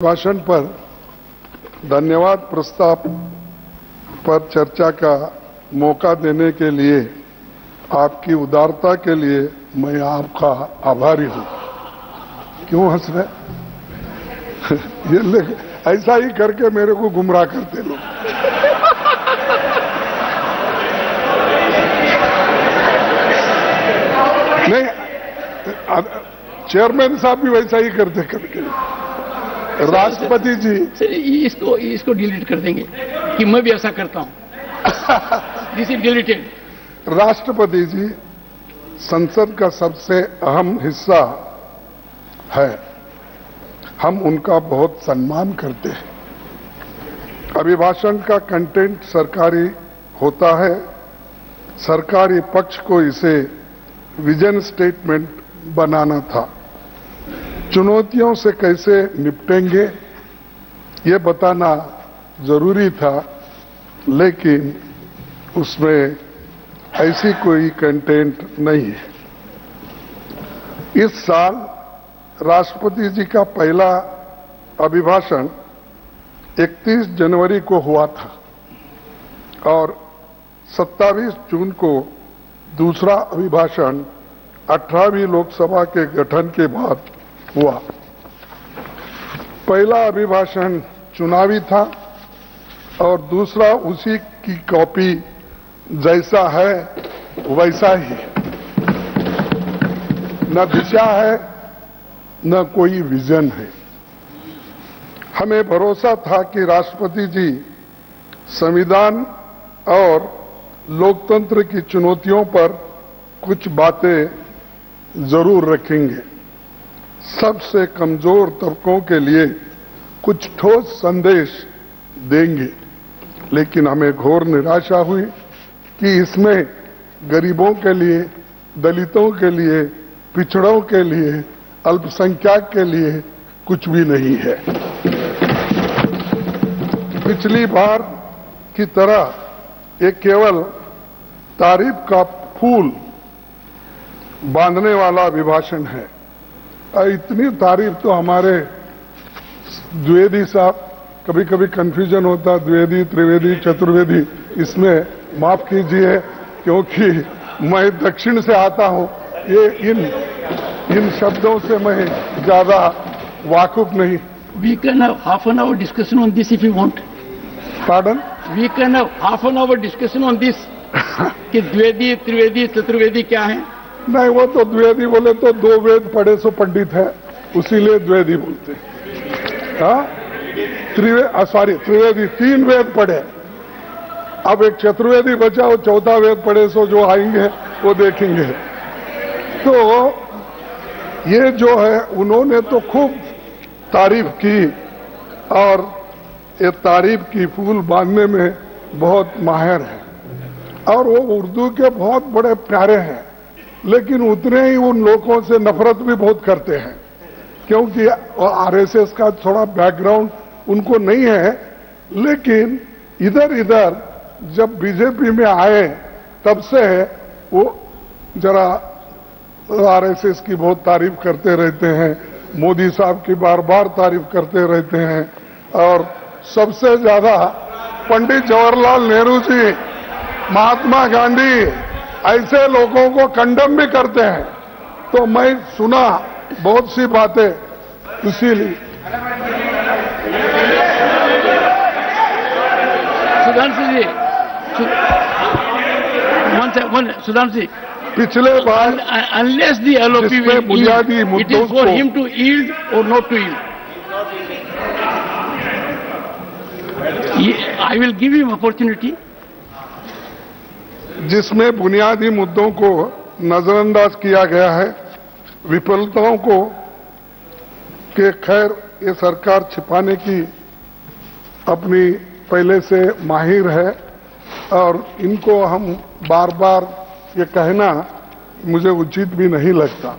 भाषण पर धन्यवाद प्रस्ताव पर चर्चा का मौका देने के लिए आपकी उदारता के लिए मैं आपका आभारी हूं। क्यों हंस रहे? ये ऐसा ही करके मेरे को गुमराह करते लोग। नहीं, चेयरमैन साहब भी वैसा ही करते करके। राष्ट्रपति जी, इसको डिलीट कर देंगे कि मैं भी ऐसा करता हूं। This is deleted. राष्ट्रपति जी संसद का सबसे अहम हिस्सा है, हम उनका बहुत सम्मान करते हैं। अभिभाषण का कंटेंट सरकारी होता है, सरकारी पक्ष को इसे विजन स्टेटमेंट बनाना था। चुनौतियों से कैसे निपटेंगे ये बताना जरूरी था, लेकिन उसमें ऐसी कोई कंटेंट नहीं है। इस साल राष्ट्रपति जी का पहला अभिभाषण 31 जनवरी को हुआ था और 27 जून को दूसरा अभिभाषण 18वीं लोकसभा के गठन के बाद हुआ। पहला अभिभाषण चुनावी था और दूसरा उसी की कॉपी जैसा है वैसा ही। न दिशा है न कोई विजन है। हमें भरोसा था कि राष्ट्रपति जी संविधान और लोकतंत्र की चुनौतियों पर कुछ बातें जरूर रखेंगे, सबसे कमजोर तबकों के लिए कुछ ठोस संदेश देंगे। लेकिन हमें घोर निराशा हुई कि इसमें गरीबों के लिए, दलितों के लिए, पिछड़ों के लिए, अल्पसंख्यक के लिए कुछ भी नहीं है। पिछली बार की तरह ये केवल तारीफ का फूल बांधने वाला अभिभाषण है। इतनी तारीफ तो हमारे द्विवेदी साहब, कभी कभी कंफ्यूजन होता, द्विवेदी, त्रिवेदी, चतुर्वेदी, इसमें माफ कीजिए क्योंकि मैं दक्षिण से आता हूं। ये इन शब्दों से मैं ज्यादा वाकुफ नहीं। We can have half an hour discussion on this if you want. Pardon? We can have half an hour discussion on this. कि द्विवेदी, त्रिवेदी, चतुर्वेदी क्या है? नहीं, वो तो द्विवेदी बोले तो 2 वेद पढ़े सो पंडित है, उसीलिए द्विवेदी बोलते हैं। हाँ, त्रिवेदी 3 वेद पढ़े। अब एक चतुर्वेदी बचा, वो 4था वेद पढ़े सो जो आएंगे वो देखेंगे। तो ये जो है उन्होंने तो खूब तारीफ की और ये तारीफ की फूल बांधने में बहुत माहिर है और वो उर्दू के बहुत बड़े प्यारे हैं, लेकिन उतने ही उन लोगों से नफरत भी बहुत करते हैं क्योंकि आरएसएस का थोड़ा बैकग्राउंड उनको नहीं है। लेकिन इधर जब बीजेपी में आए तब से वो जरा आरएसएस की बहुत तारीफ करते रहते हैं, मोदी साहब की बार बार तारीफ करते रहते हैं और सबसे ज्यादा पंडित जवाहरलाल नेहरू जी, महात्मा गांधी, ऐसे लोगों को कंडम भी करते हैं। तो मैं सुना बहुत सी बातें, इसीलिए। सुधांशु जी, सुधांशु जी, पिछले बार unless the LOP will बुनियादी yield, it मुद्दों is for को him to yield or not to yield. I will give him opportunity. जिसमें बुनियादी मुद्दों को नजरअंदाज किया गया है, विफलताओं को के खैर ये सरकार छिपाने की अपनी पहले से माहिर है और इनको हम बार बार ये कहना मुझे उचित भी नहीं लगता।